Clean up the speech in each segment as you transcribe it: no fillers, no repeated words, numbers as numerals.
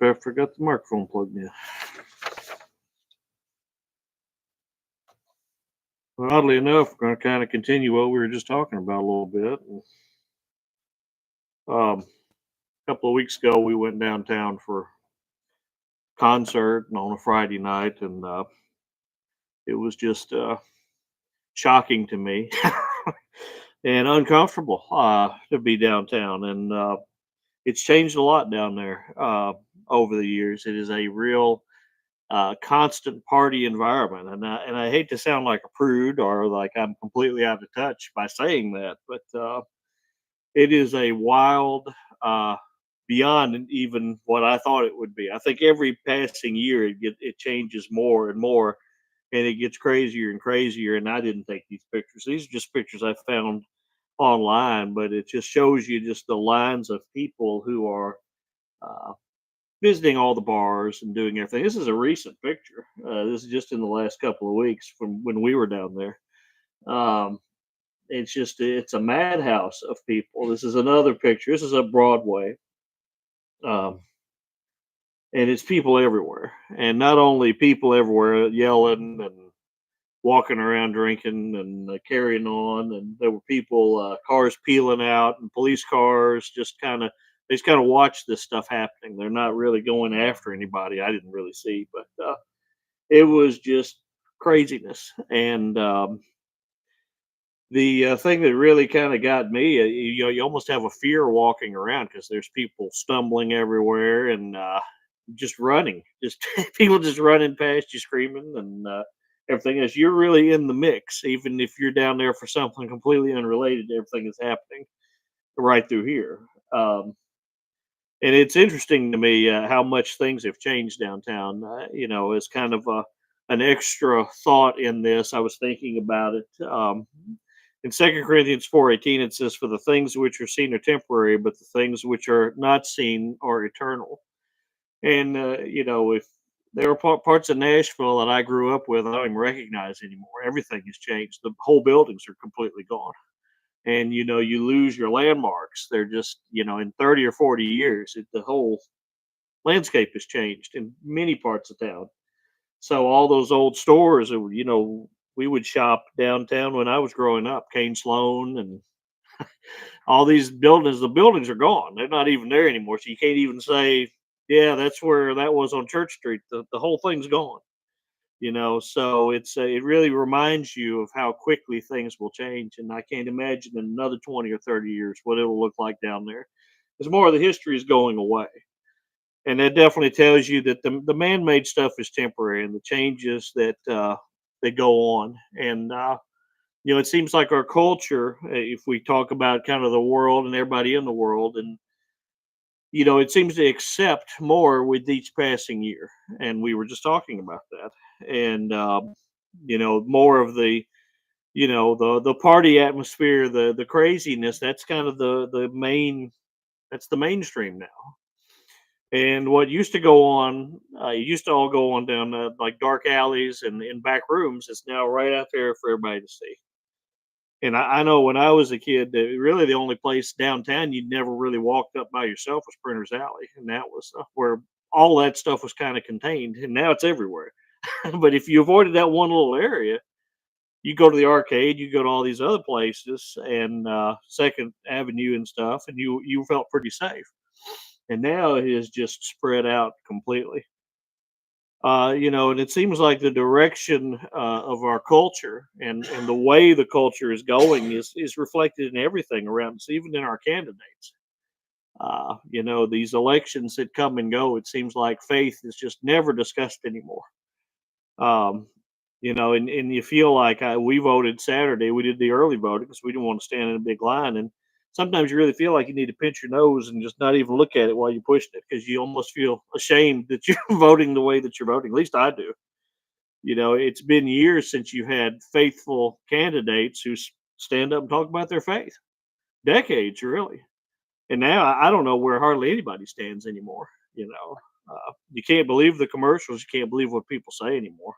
I forgot the microphone plugged in. Well, oddly enough, we're going to kind of continue what we were just talking about a little bit. A couple of weeks ago, we went downtown for a concert on a Friday night, and it was just shocking to me and uncomfortable to be downtown. And it's changed a lot down there over the years. It is a real constant party environment, and I hate to sound like a prude or like I'm completely out of touch by saying that, but it is a wild, uh, beyond even what I thought it would be. I think every passing year it changes more and more, and it gets crazier and crazier. And I didn't take these pictures; these are just pictures I found online, but it just shows you just the lines of people who are uh, visiting all the bars and doing everything. This is a recent picture. This is just in the last couple of weeks from when we were down there. Um, it's a madhouse of people. This is another picture. This is a Broadway, um, and it's people everywhere, and not only people everywhere yelling and walking around drinking and carrying on, and there were people, cars peeling out, and police cars just kind of they just kind of watch this stuff happening. They're not really going after anybody. I didn't really see, but it was just craziness. And the thing that really kind of got me, you almost have a fear walking around because there's people stumbling everywhere and just running, just people just running past you, screaming and everything else. You're really in the mix, even if you're down there for something completely unrelated to everything that's happening right through here. Um, and it's interesting to me how much things have changed downtown. As kind of an extra thought in this, I was thinking about it. In 2 Corinthians 4:18, it says, "For the things which are seen are temporary, but the things which are not seen are eternal." And if there are parts of Nashville that I grew up with, I don't even recognize anymore. Everything has changed. The whole buildings are completely gone, and you lose your landmarks. They're just in 30 or 40 years, the whole landscape has changed in many parts of town. So all those old stores, we would shop downtown when I was growing up, Kane Sloan and all these buildings. The buildings are gone. They're not even there anymore. So you can't even say, yeah, that's where that was on Church Street. The whole thing's gone. So it really reminds you of how quickly things will change. And I can't imagine in another 20 or 30 years what it'll look like down there. Because more of the history is going away. And that definitely tells you that the man-made stuff is temporary, and the changes that go on. And it seems like our culture, if we talk about kind of the world and everybody in the world, and it seems to accept more with each passing year. And we were just talking about that. And more of the party atmosphere, the craziness. That's kind of the main. That's the mainstream now. And what used to go on, it used to all go on down like dark alleys and in back rooms. It's now right out there for everybody to see. And I know when I was a kid, really the only place downtown you'd never really walked up by yourself was Printer's Alley, and that was where all that stuff was kind of contained. And now it's everywhere. But if you avoided that one little area, you go to the arcade, you go to all these other places and Second Avenue and stuff, and you felt pretty safe. And now it is just spread out completely. And it seems like the direction of our culture and the way the culture is going is reflected in everything around us, even in our candidates. These elections that come and go, it seems like faith is just never discussed anymore. Um, and you feel like we voted Saturday. We did the early voting because we didn't want to stand in a big line. And sometimes you really feel like you need to pinch your nose and just not even look at it while you pushed it because you almost feel ashamed that you're voting the way that you're voting. At least I do. It's been years since you had faithful candidates who stand up and talk about their faith. Decades, really. And now I don't know where hardly anybody stands anymore. You can't believe the commercials. You can't believe what people say anymore.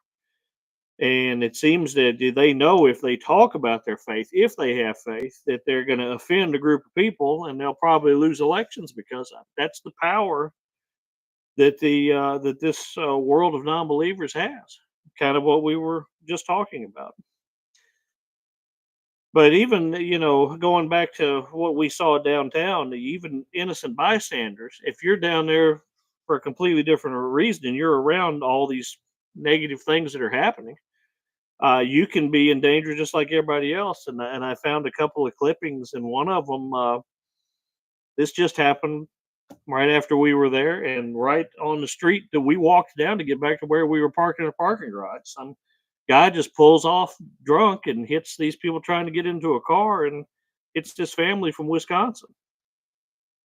And it seems that they know if they talk about their faith, if they have faith, that they're going to offend a group of people and they'll probably lose elections because of it. That's the power that this world of non-believers has. Kind of what we were just talking about. But even, going back to what we saw downtown, even innocent bystanders, if you're down there for a completely different reason and you're around all these negative things that are happening, you can be in danger just like everybody else. And I found a couple of clippings, and one of them, this just happened right after we were there, and right on the street that we walked down to get back to where we were parking in a parking garage. Some guy just pulls off drunk and hits these people trying to get into a car, and it's this family from Wisconsin.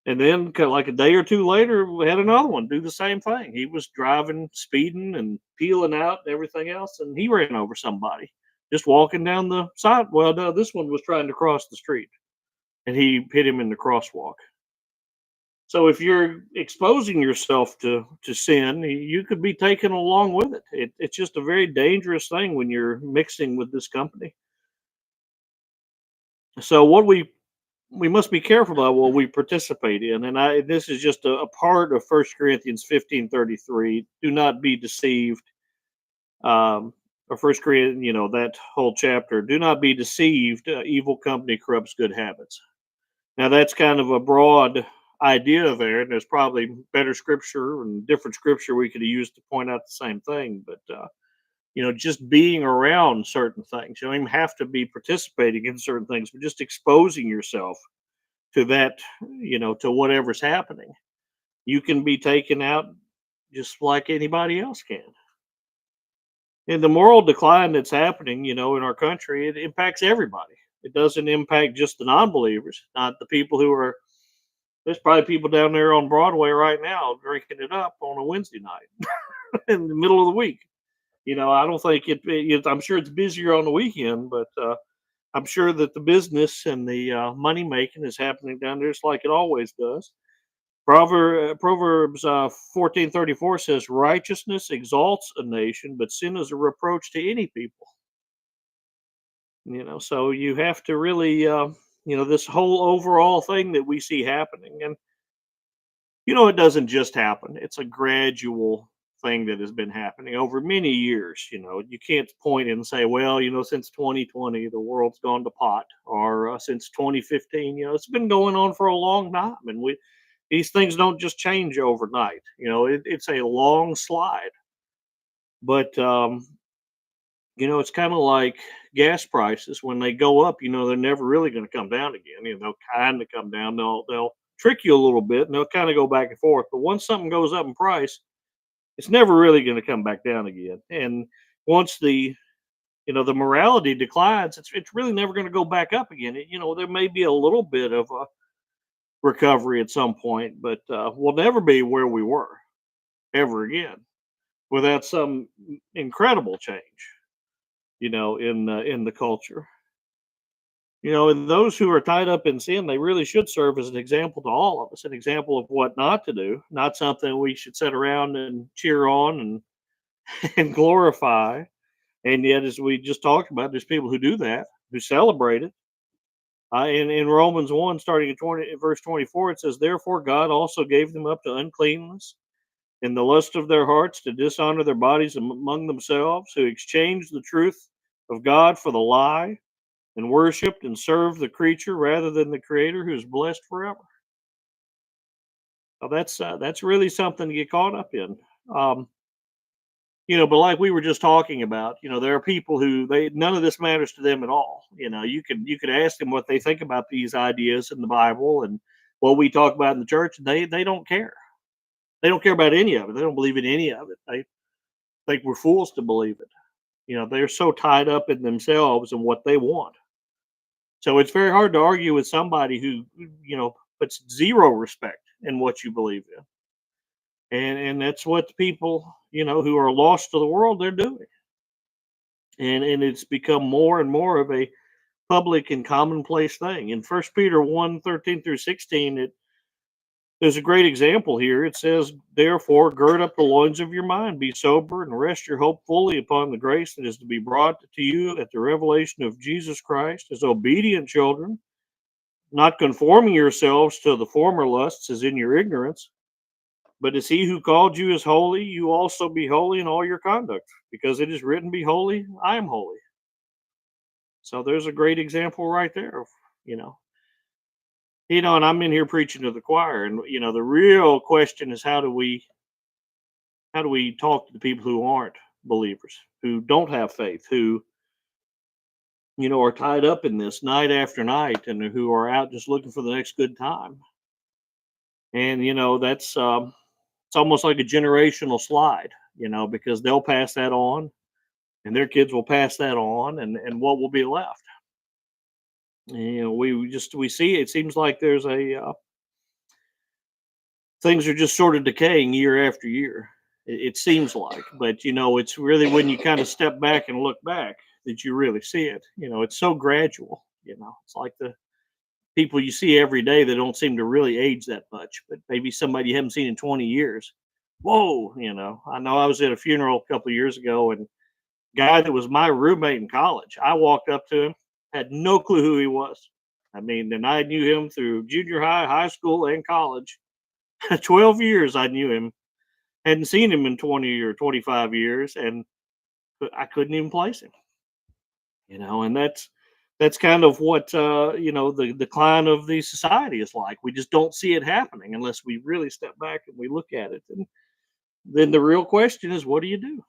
And then, like a day or two later, we had another one do the same thing. He was driving, speeding, and peeling out and everything else, and he ran over somebody just walking down the side. Well, no, this one was trying to cross the street, and he hit him in the crosswalk. So if you're exposing yourself to sin, you could be taken along with it. It's just a very dangerous thing when you're mixing with this company. So what we must be careful about what we participate in, and I this is just a part of First Corinthians 15:33. Do not be deceived. Or First Corinthians, that whole chapter. Do not be deceived. Evil company corrupts good habits. Now that's kind of a broad idea there, and there's probably better scripture and different scripture we could have used to point out the same thing. But just being around certain things, you don't even have to be participating in certain things, but just exposing yourself to that, to whatever's happening, you can be taken out just like anybody else can. And the moral decline that's happening, in our country, it impacts everybody. It doesn't impact just the non-believers, not the people who are. There's probably people down there on Broadway right now drinking it up on a Wednesday night in the middle of the week. I don't think I'm sure it's busier on the weekend, but I'm sure that the business and the money making is happening down there just like it always does. Proverbs 14:34 says, "Righteousness exalts a nation, but sin is a reproach to any people." So you have to really, this whole overall thing that we see happening, and it doesn't just happen. It's a gradual thing that has been happening over many years. You can't point and say, well, since 2020 the world's gone to pot, or since 2015. It's been going on for a long time, and these things don't just change overnight. It's a long slide. But it's kind of like gas prices. When they go up, they're never really going to come down again. They'll kind of come down. They'll trick you a little bit, and they'll kind of go back and forth. But once something goes up in price, it's never really going to come back down again. And once the morality declines, it's really never going to go back up again. There may be a little bit of a recovery at some point, but we'll never be where we were ever again without some incredible change. In the culture. And those who are tied up in sin, they really should serve as an example to all of us, an example of what not to do, not something we should sit around and cheer on and and glorify. And yet, as we just talked about, there's people who do that, who celebrate it. In Romans 1, starting at verse 24, it says, "Therefore God also gave them up to uncleanness in the lust of their hearts, to dishonor their bodies among themselves, who exchanged the truth of God for the lie, and worshipped and served the creature rather than the Creator, who is blessed forever." Now that's really something to get caught up in. Um, but like we were just talking about, there are people who they none of this matters to them at all. You could ask them what they think about these ideas in the Bible and what we talk about in the church, and they don't care. They don't care about any of it. They don't believe in any of it. They think we're fools to believe it. They're so tied up in themselves and what they want. So it's very hard to argue with somebody who, puts zero respect in what you believe in. And that's what the people, who are lost to the world, they're doing. And it's become more and more of a public and commonplace thing. In First Peter 1:13-16, there's a great example here. It says, "Therefore, gird up the loins of your mind, be sober, and rest your hope fully upon the grace that is to be brought to you at the revelation of Jesus Christ, as obedient children, not conforming yourselves to the former lusts as in your ignorance, But as he who called you is holy, you also be holy in all your conduct, because it is written, be holy, I am holy. So there's a great example right there of, you know, and I'm in here preaching to the choir, and the real question is how do we talk to the people who aren't believers, who don't have faith, who are tied up in this night after night, and who are out just looking for the next good time. And that's it's almost like a generational slide, because they'll pass that on, and their kids will pass that on, and what will be left? We see it seems like there's a things are just sort of decaying year after year. It seems like, but it's really when you kind of step back and look back that you really see it. It's so gradual. It's like the people you see every day that don't seem to really age that much, but maybe somebody you haven't seen in 20 years. Whoa, I know I was at a funeral a couple of years ago, and guy that was my roommate in college, I walked up to him, had no clue who he was. I mean, and I knew him through junior high, high school, and college. 12 years I knew him. Hadn't seen him in 20 or 25 years, and I couldn't even place him. And that's kind of what the decline of the society is like. We just don't see it happening unless we really step back and we look at it. And then the real question is, what do you do?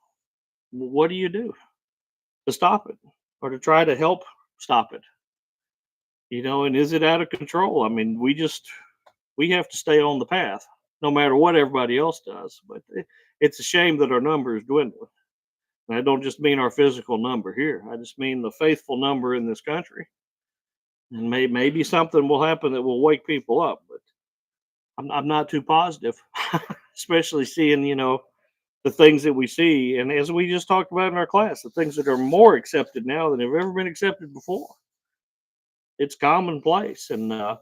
What do you do to stop it, or to try to help stop it? And is it out of control? I mean, we have to stay on the path, no matter what everybody else does. But it's a shame that our number is dwindling. And I don't just mean our physical number here. I just mean the faithful number in this country. And maybe something will happen that will wake people up, but I'm not too positive, especially seeing the things that we see, and as we just talked about in our class, the things that are more accepted now than have ever been accepted before. It's commonplace. And the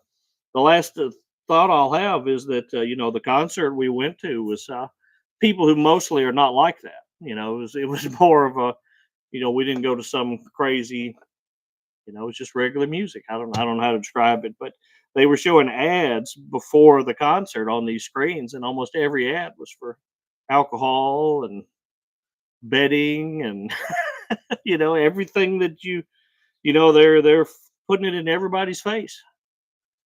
last thought I'll have is that the concert we went to was people who mostly are not like that. It was more of a we didn't go to some crazy. It's just regular music. I don't know how to describe it, but they were showing ads before the concert on these screens, and almost every ad was for alcohol and betting and everything that they're putting it in everybody's face.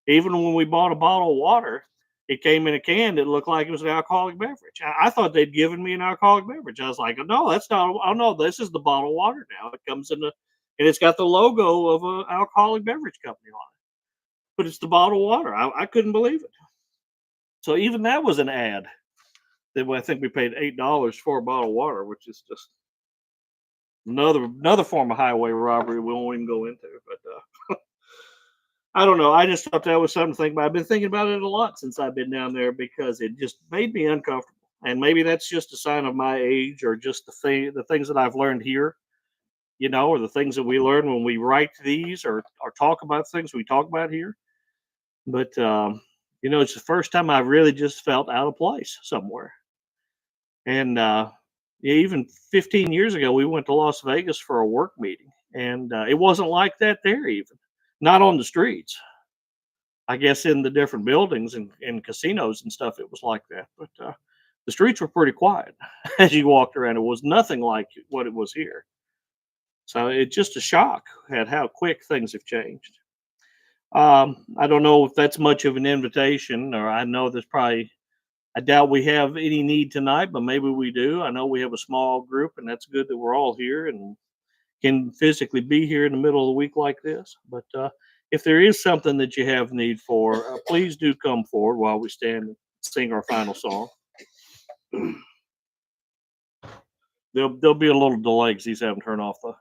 Even when we bought a bottle of water, it came in a can that looked like it was an alcoholic beverage. I thought they'd given me an alcoholic beverage. I was like, no, that's not. Oh no, this is the bottled water now. It comes in and it's got the logo of an alcoholic beverage company on it, but it's the bottled water. I couldn't believe it. So even that was an ad. That I think we paid $8 for a bottle of water, which is just another form of highway robbery we won't even go into. But I don't know. I just thought that was something to think about. I've been thinking about it a lot since I've been down there, because it just made me uncomfortable. And maybe that's just a sign of my age, or just the things that I've learned here, or the things that we learn when we write these, or talk about things we talk about here. But it's the first time I really just felt out of place somewhere. And yeah, even 15 years ago, we went to Las Vegas for a work meeting, and it wasn't like that there, even not on the streets. I guess in the different buildings and casinos and stuff, it was like that. But the streets were pretty quiet as you walked around. It was nothing like what it was here. So it's just a shock at how quick things have changed. I don't know if that's much of an invitation, or I know there's probably. I doubt we have any need tonight, but maybe we do. I know we have a small group, and that's good that we're all here and can physically be here in the middle of the week like this. But if there is something that you have need for, please do come forward while we stand and sing our final song. There'll be a little delay because he's having to turn off the